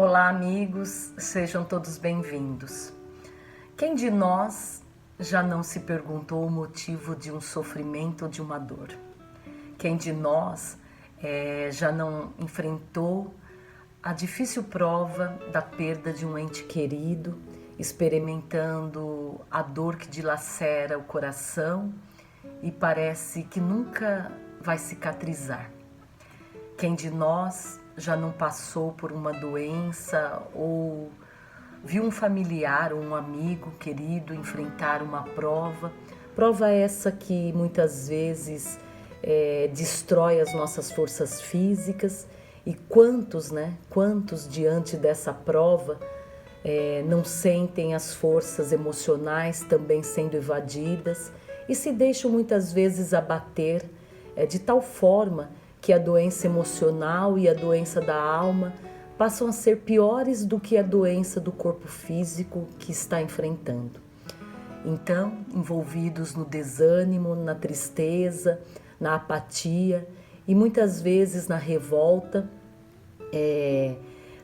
Olá, amigos, sejam todos bem-vindos. Quem de nós já não se perguntou o motivo de um sofrimento ou de uma dor? Quem de nós já não enfrentou a difícil prova da perda de um ente querido, experimentando a dor que dilacera o coração e parece que nunca vai cicatrizar? Quem de nós já não passou por uma doença ou viu um familiar ou um amigo querido enfrentar uma prova? Prova essa que muitas vezes destrói as nossas forças físicas. E quantos diante dessa prova não sentem as forças emocionais também sendo evadidas e se deixam muitas vezes abater de tal forma que a doença emocional e a doença da alma passam a ser piores do que a doença do corpo físico que está enfrentando. Então, envolvidos no desânimo, na tristeza, na apatia e muitas vezes na revolta,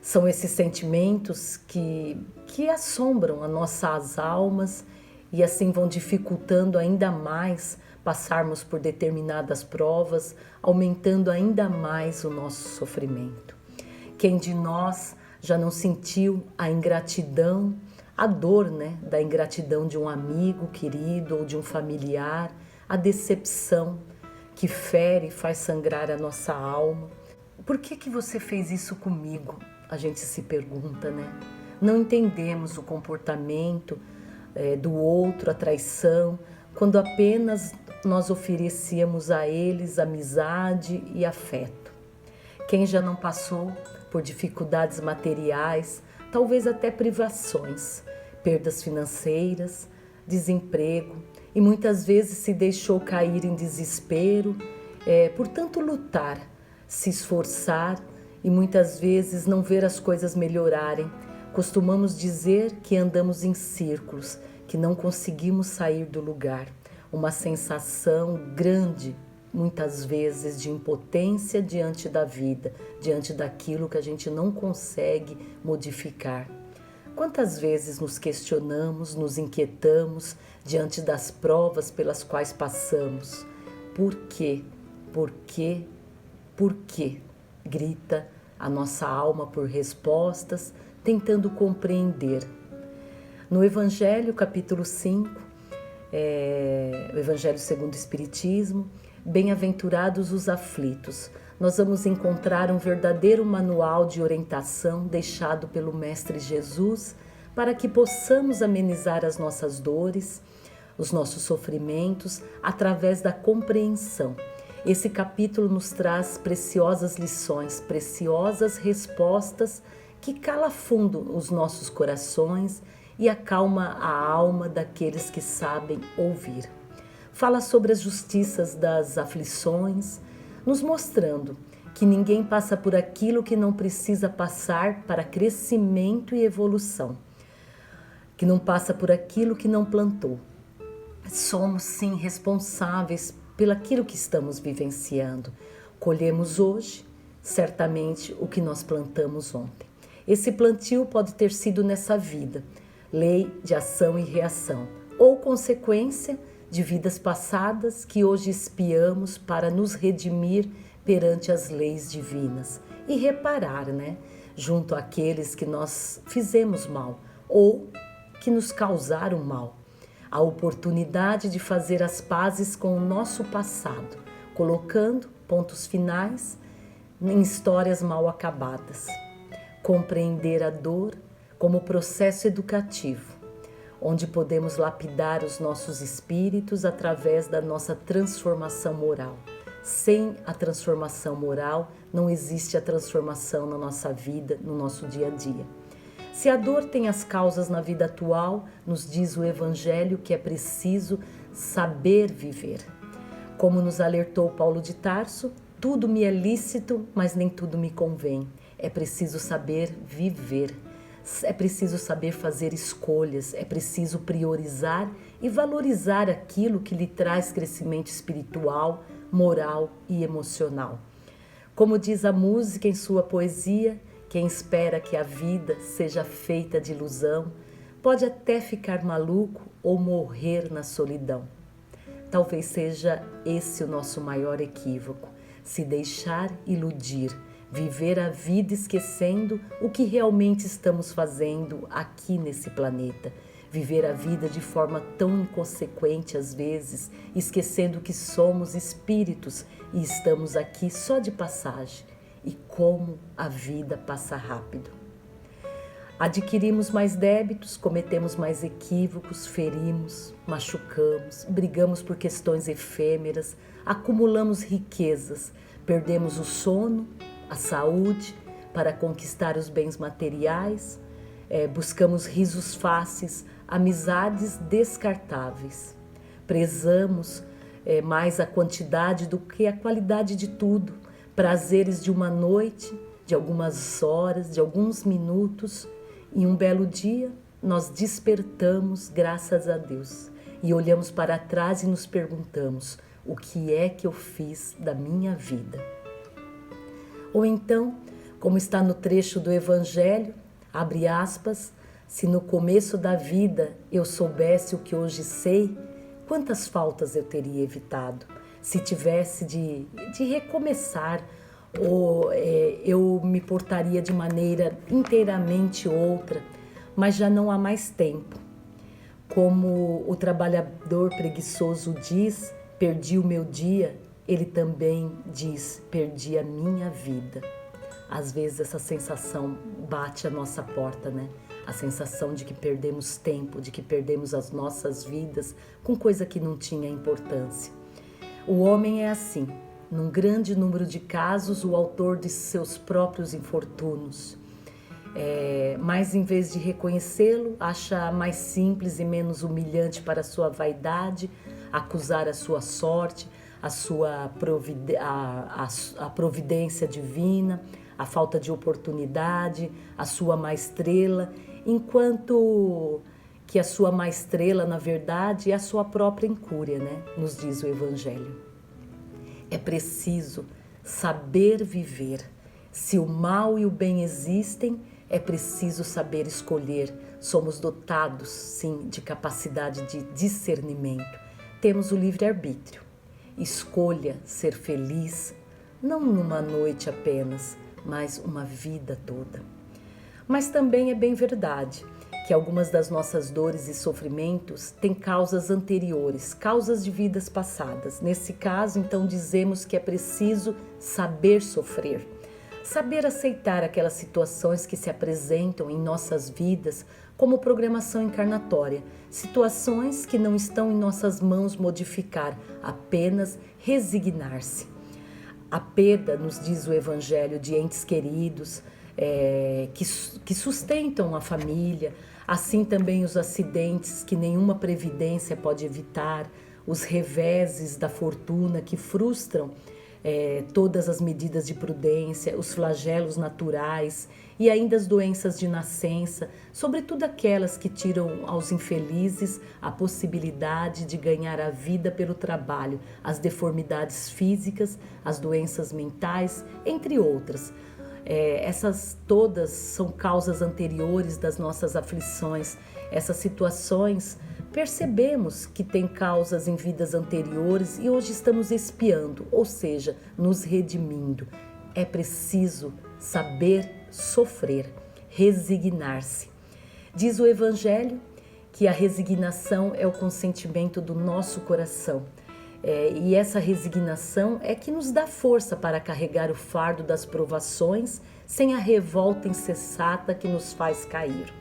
são esses sentimentos que assombram as nossas almas e assim vão dificultando ainda mais passarmos por determinadas provas, aumentando ainda mais o nosso sofrimento. Quem de nós já não sentiu a ingratidão, a dor, da ingratidão de um amigo querido ou de um familiar, a decepção que fere e faz sangrar a nossa alma? Por que você fez isso comigo? A gente se pergunta, Não entendemos o comportamento do outro, a traição, quando apenas nós oferecíamos a eles amizade e afeto. Quem já não passou por dificuldades materiais, talvez até privações, perdas financeiras, desemprego e muitas vezes se deixou cair em desespero, por tanto lutar, se esforçar e muitas vezes não ver as coisas melhorarem. Costumamos dizer que andamos em círculos, que não conseguimos sair do lugar. Uma sensação grande, muitas vezes, de impotência diante da vida, diante daquilo que a gente não consegue modificar. Quantas vezes nos questionamos, nos inquietamos diante das provas pelas quais passamos? Por quê? Por quê? Por quê? Grita a nossa alma por respostas, tentando compreender. No Evangelho, capítulo 5, o Evangelho segundo o Espiritismo, bem-aventurados os aflitos, nós vamos encontrar um verdadeiro manual de orientação deixado pelo Mestre Jesus para que possamos amenizar as nossas dores, os nossos sofrimentos, através da compreensão. Esse capítulo nos traz preciosas lições, preciosas respostas que cala fundo os nossos corações e acalma a alma daqueles que sabem ouvir. Fala sobre as justiças das aflições, nos mostrando que ninguém passa por aquilo que não precisa passar para crescimento e evolução, que não passa por aquilo que não plantou. Somos sim responsáveis pelaquilo que estamos vivenciando. Colhemos hoje, certamente, o que nós plantamos ontem. Esse plantio pode ter sido nessa vida, lei de ação e reação, ou consequência de vidas passadas que hoje espiamos para nos redimir perante as leis divinas e reparar, junto àqueles que nós fizemos mal ou que nos causaram mal. A oportunidade de fazer as pazes com o nosso passado, colocando pontos finais em histórias mal acabadas. Compreender a dor como processo educativo, onde podemos lapidar os nossos espíritos através da nossa transformação moral. Sem a transformação moral, não existe a transformação na nossa vida, no nosso dia a dia. Se a dor tem as causas na vida atual, nos diz o Evangelho que é preciso saber viver. Como nos alertou Paulo de Tarso, tudo me é lícito, mas nem tudo me convém. É preciso saber viver. É preciso saber fazer escolhas, é preciso priorizar e valorizar aquilo que lhe traz crescimento espiritual, moral e emocional. Como diz a música em sua poesia, Quem espera que a vida seja feita de ilusão pode até ficar maluco ou morrer na solidão. Talvez seja esse o nosso maior equívoco, se deixar iludir, viver a vida esquecendo o que realmente estamos fazendo aqui nesse planeta. Viver a vida de forma tão inconsequente às vezes, esquecendo que somos espíritos e estamos aqui só de passagem. E como a vida passa rápido. Adquirimos mais débitos, cometemos mais equívocos, ferimos, machucamos, brigamos por questões efêmeras, acumulamos riquezas, perdemos o sono, a saúde para conquistar os bens materiais, buscamos risos fáceis, amizades descartáveis. Prezamos mais a quantidade do que a qualidade de tudo, prazeres de uma noite, de algumas horas, de alguns minutos. E um belo dia nós despertamos, graças a Deus, e olhamos para trás e nos perguntamos: o que é que eu fiz da minha vida? Ou então, como está no trecho do Evangelho, abre aspas, se no começo da vida eu soubesse o que hoje sei, quantas faltas eu teria evitado. Se tivesse de recomeçar, ou eu me portaria de maneira inteiramente outra, mas já não há mais tempo. Como o trabalhador preguiçoso diz, perdi o meu dia, ele também diz, perdi a minha vida. Às vezes essa sensação bate à nossa porta, né? A sensação de que perdemos tempo, de que perdemos as nossas vidas com coisa que não tinha importância. O homem é assim, num grande número de casos, o autor de seus próprios infortúnios. Mas em vez de reconhecê-lo, acha mais simples e menos humilhante para a sua vaidade acusar a sua sorte, a providência divina, a falta de oportunidade, a sua má estrela, enquanto que a sua má estrela, na verdade, é a sua própria incúria, né? Nos diz o Evangelho. É preciso saber viver. Se o mal e o bem existem, é preciso saber escolher. Somos dotados, sim, de capacidade de discernimento. Temos o livre-arbítrio. Escolha ser feliz, não numa noite apenas, mas uma vida toda. Mas também é bem verdade que algumas das nossas dores e sofrimentos têm causas anteriores, causas de vidas passadas. Nesse caso, então, dizemos que é preciso saber sofrer, saber aceitar aquelas situações que se apresentam em nossas vidas como programação encarnatória, situações que não estão em nossas mãos modificar, apenas resignar-se. A perda, nos diz o Evangelho, de entes queridos, que sustentam a família, assim também os acidentes que nenhuma previdência pode evitar, os reveses da fortuna que frustram todas as medidas de prudência, os flagelos naturais e ainda as doenças de nascença, sobretudo aquelas que tiram aos infelizes a possibilidade de ganhar a vida pelo trabalho, as deformidades físicas, as doenças mentais, entre outras. Essas todas são causas anteriores das nossas aflições. Essas situações percebemos que têm causas em vidas anteriores e hoje estamos expiando, ou seja, nos redimindo. É preciso saber sofrer, resignar-se. Diz o Evangelho que a resignação é o consentimento do nosso coração. E essa resignação é que nos dá força para carregar o fardo das provações sem a revolta insensata que nos faz cair.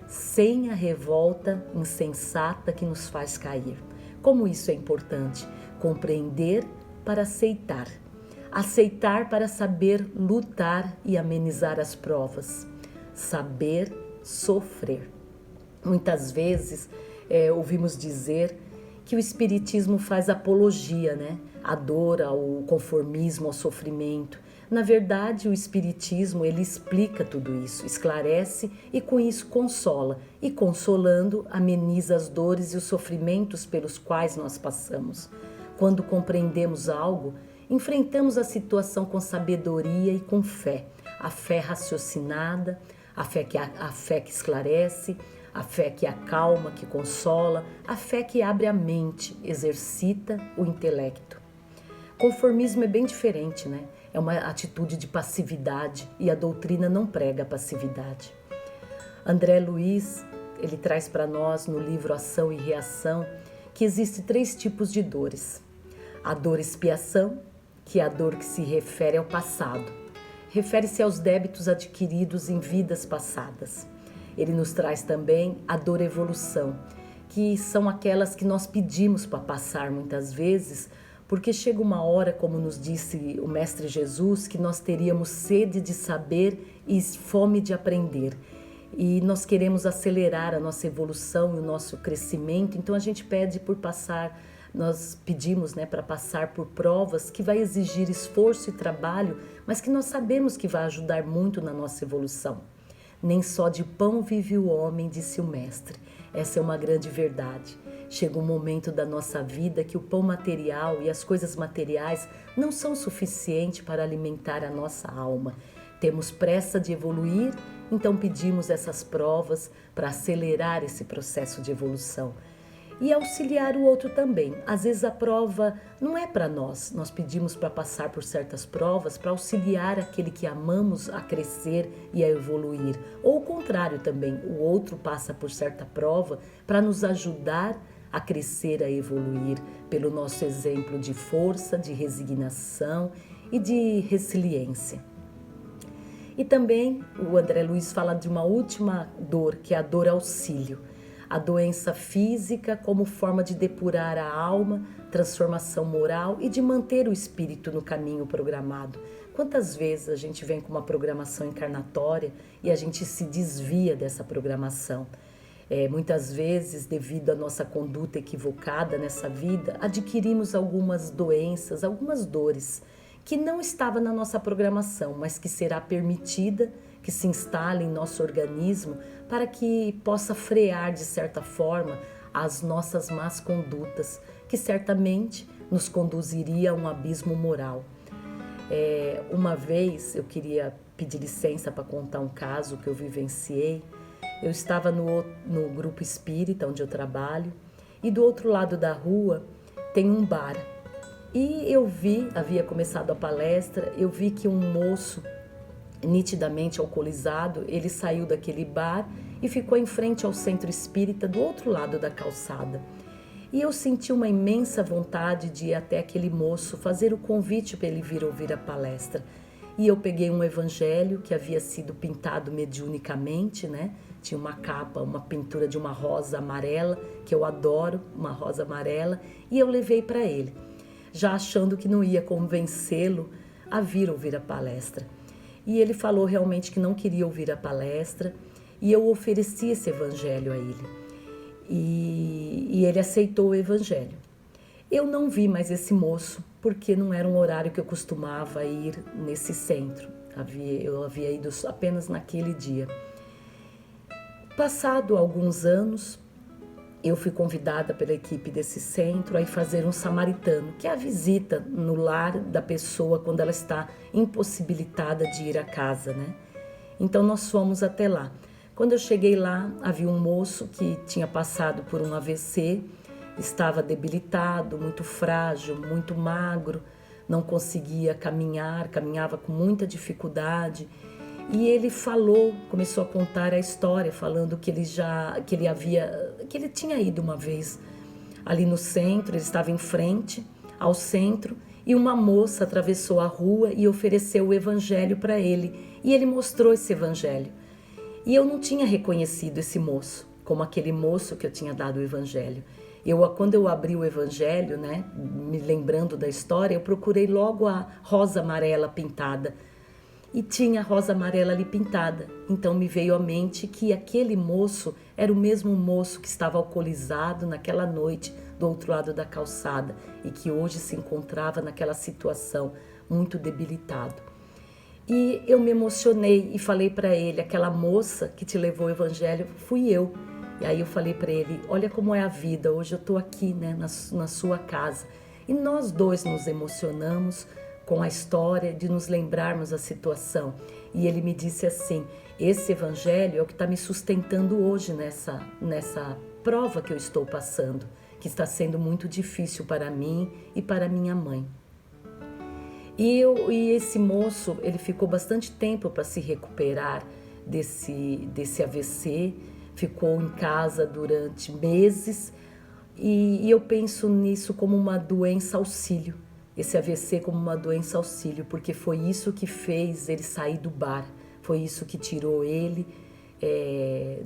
Sem a revolta insensata que nos faz cair. Como isso é importante? Compreender para aceitar. Aceitar para saber lutar e amenizar as provas. Saber sofrer. Muitas vezes ouvimos dizer que o Espiritismo faz apologia, né? À dor, ao conformismo, ao sofrimento. Na verdade, o Espiritismo, ele explica tudo isso, esclarece e com isso consola. E consolando, ameniza as dores e os sofrimentos pelos quais nós passamos. Quando compreendemos algo, enfrentamos a situação com sabedoria e com fé. a fé raciocinada, a fé que esclarece, a fé que acalma, que consola, a fé que abre a mente, exercita o intelecto. Conformismo é bem diferente, né? É uma atitude de passividade e a doutrina não prega a passividade. André Luiz, ele traz para nós no livro Ação e Reação que existem 3 tipos de dores. A dor expiação, que é a dor que se refere ao passado. Refere-se aos débitos adquiridos em vidas passadas. Ele nos traz também a dor evolução, que são aquelas que nós pedimos para passar muitas vezes, porque chega uma hora, como nos disse o Mestre Jesus, que nós teríamos sede de saber e fome de aprender. E nós queremos acelerar a nossa evolução e o nosso crescimento, então a gente pede por passar, nós pedimos, né, para passar por provas que vai exigir esforço e trabalho, mas que nós sabemos que vai ajudar muito na nossa evolução. Nem só de pão vive o homem, disse o Mestre. Essa é uma grande verdade. Chega um momento da nossa vida que o pão material e as coisas materiais não são suficientes para alimentar a nossa alma. Temos pressa de evoluir, então pedimos essas provas para acelerar esse processo de evolução. E auxiliar o outro também. Às vezes a prova não é para nós. Nós pedimos para passar por certas provas para auxiliar aquele que amamos a crescer e a evoluir. Ou o contrário também, o outro passa por certa prova para nos ajudar a crescer, a evoluir, pelo nosso exemplo de força, de resignação e de resiliência. E também o André Luiz fala de uma última dor, que é a dor auxílio. A doença física como forma de depurar a alma, transformação moral e de manter o espírito no caminho programado. Quantas vezes a gente vem com uma programação encarnatória e a gente se desvia dessa programação? Muitas vezes, devido à nossa conduta equivocada nessa vida, adquirimos algumas doenças, algumas dores que não estavam na nossa programação, mas que será permitida que se instale em nosso organismo para que possa frear, de certa forma, as nossas más condutas, que certamente nos conduziria a um abismo moral. Uma vez eu queria pedir licença para contar um caso que eu vivenciei. Eu estava no grupo espírita onde eu trabalho e do outro lado da rua tem um bar. E eu havia começado a palestra, eu vi que um moço nitidamente alcoolizado, ele saiu daquele bar e ficou em frente ao centro espírita do outro lado da calçada. E eu senti uma imensa vontade de ir até aquele moço, fazer o convite para ele vir ouvir a palestra. E eu peguei um evangelho que havia sido pintado mediunicamente, né? Tinha uma capa, uma pintura de uma rosa amarela, que eu adoro, uma rosa amarela, e eu levei para ele, já achando que não ia convencê-lo a vir ouvir a palestra. E ele falou realmente que não queria ouvir a palestra, e eu ofereci esse evangelho a ele. E ele aceitou o evangelho. Eu não vi mais esse moço, porque não era um horário que eu costumava ir nesse centro. Eu havia ido apenas naquele dia. Passado alguns anos, eu fui convidada pela equipe desse centro a ir fazer um samaritano, que é a visita no lar da pessoa quando ela está impossibilitada de ir à casa, né? Então nós fomos até lá. Quando eu cheguei lá, havia um moço que tinha passado por um AVC, estava debilitado, muito frágil, muito magro, não conseguia caminhar, caminhava com muita dificuldade. E ele começou a contar a história, falando que ele tinha ido uma vez ali no centro, ele estava em frente ao centro, e uma moça atravessou a rua e ofereceu o evangelho para ele, e ele mostrou esse evangelho. E eu não tinha reconhecido esse moço como aquele moço que eu tinha dado o evangelho. Quando eu abri o evangelho, né, me lembrando da história, eu procurei logo a rosa amarela pintada. E tinha a rosa amarela ali pintada. Então me veio à mente que aquele moço era o mesmo moço que estava alcoolizado naquela noite do outro lado da calçada e que hoje se encontrava naquela situação, muito debilitado. E eu me emocionei e falei para ele: aquela moça que te levou o evangelho fui eu. E aí eu falei para ele: olha como é a vida, hoje eu estou aqui, né, na sua casa. E nós dois nos emocionamos com a história, de nos lembrarmos a situação. E ele me disse assim: esse evangelho é o que está me sustentando hoje nessa prova que eu estou passando, que está sendo muito difícil para mim e para minha mãe. E esse moço, ele ficou bastante tempo para se recuperar desse AVC, ficou em casa durante meses, e eu penso nisso como uma doença auxílio, esse AVC como uma doença auxílio, porque foi isso que fez ele sair do bar, foi isso que tirou ele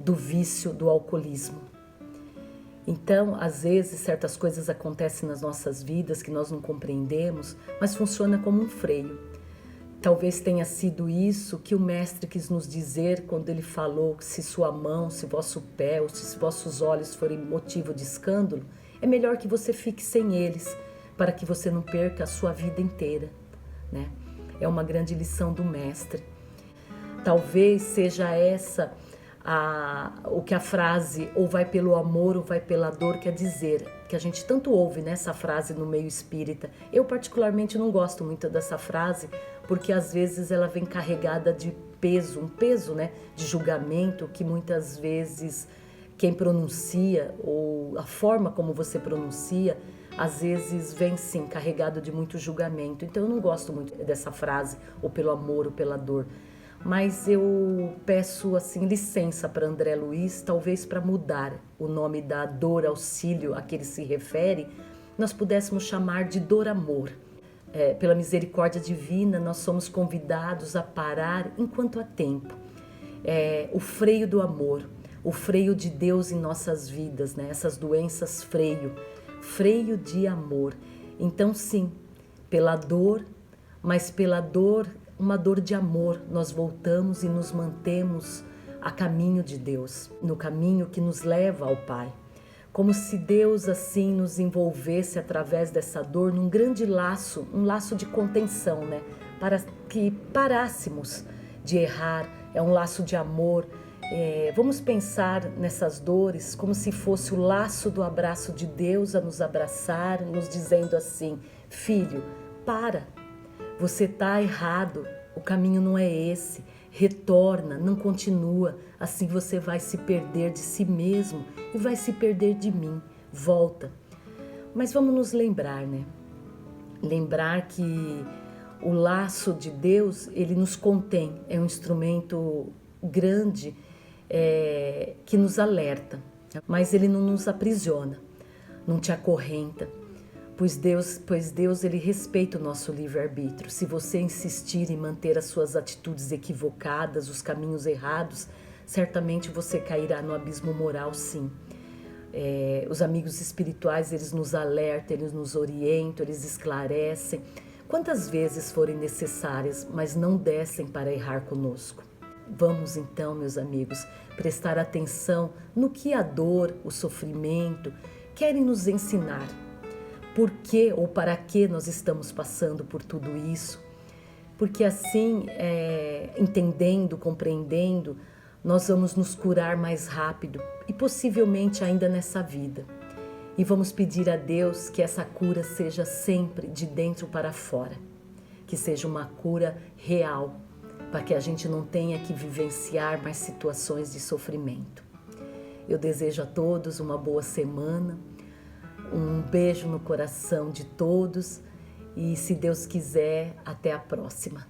do vício do alcoolismo. Então, às vezes, certas coisas acontecem nas nossas vidas que nós não compreendemos, mas funciona como um freio. Talvez tenha sido isso que o Mestre quis nos dizer quando ele falou que se sua mão, se vosso pé ou se vossos olhos forem motivo de escândalo, é melhor que você fique sem eles, para que você não perca a sua vida inteira, né? É uma grande lição do Mestre. Talvez seja essa o que a frase ou vai pelo amor ou vai pela dor quer dizer, que a gente tanto ouve nessa frase no meio espírita. Eu particularmente não gosto muito dessa frase, porque às vezes ela vem carregada de peso, um peso, né, de julgamento, que muitas vezes quem pronuncia ou a forma como você pronuncia, às vezes vem sim carregado de muito julgamento. Então eu não gosto muito dessa frase, ou pelo amor ou pela dor. Mas eu peço assim licença para André Luiz, talvez para mudar o nome da dor auxílio a que ele se refere, nós pudéssemos chamar de dor-amor. Pela misericórdia divina, nós somos convidados a parar enquanto há tempo. O freio do amor, o freio de Deus em nossas vidas, né? Essas doenças freio de amor. Então sim, pela dor, mas pela dor, uma dor de amor, nós voltamos e nos mantemos a caminho de Deus, no caminho que nos leva ao Pai. Como se Deus assim nos envolvesse através dessa dor num grande laço, um laço de contenção, né? Para que parássemos de errar, é um laço de amor. Vamos pensar nessas dores como se fosse o laço do abraço de Deus a nos abraçar, nos dizendo assim: filho, para. Você está errado, o caminho não é esse, retorna, não continua, assim você vai se perder de si mesmo e vai se perder de mim, volta. Mas vamos nos lembrar, né? Lembrar que o laço de Deus, ele nos contém, é um instrumento grande que nos alerta, mas ele não nos aprisiona, não te acorrenta. Pois Deus ele respeita o nosso livre-arbítrio. Se você insistir em manter as suas atitudes equivocadas, os caminhos errados, certamente você cairá no abismo moral, sim. Os amigos espirituais, eles nos alertam, eles nos orientam, eles esclarecem, quantas vezes forem necessárias, mas não descem para errar conosco. Vamos então, meus amigos, prestar atenção no que a dor, o sofrimento querem nos ensinar. Por que ou para que nós estamos passando por tudo isso? Porque assim, entendendo, compreendendo, nós vamos nos curar mais rápido e possivelmente ainda nessa vida. E vamos pedir a Deus que essa cura seja sempre de dentro para fora, que seja uma cura real, para que a gente não tenha que vivenciar mais situações de sofrimento. Eu desejo a todos uma boa semana, um beijo no coração de todos e, se Deus quiser, até a próxima.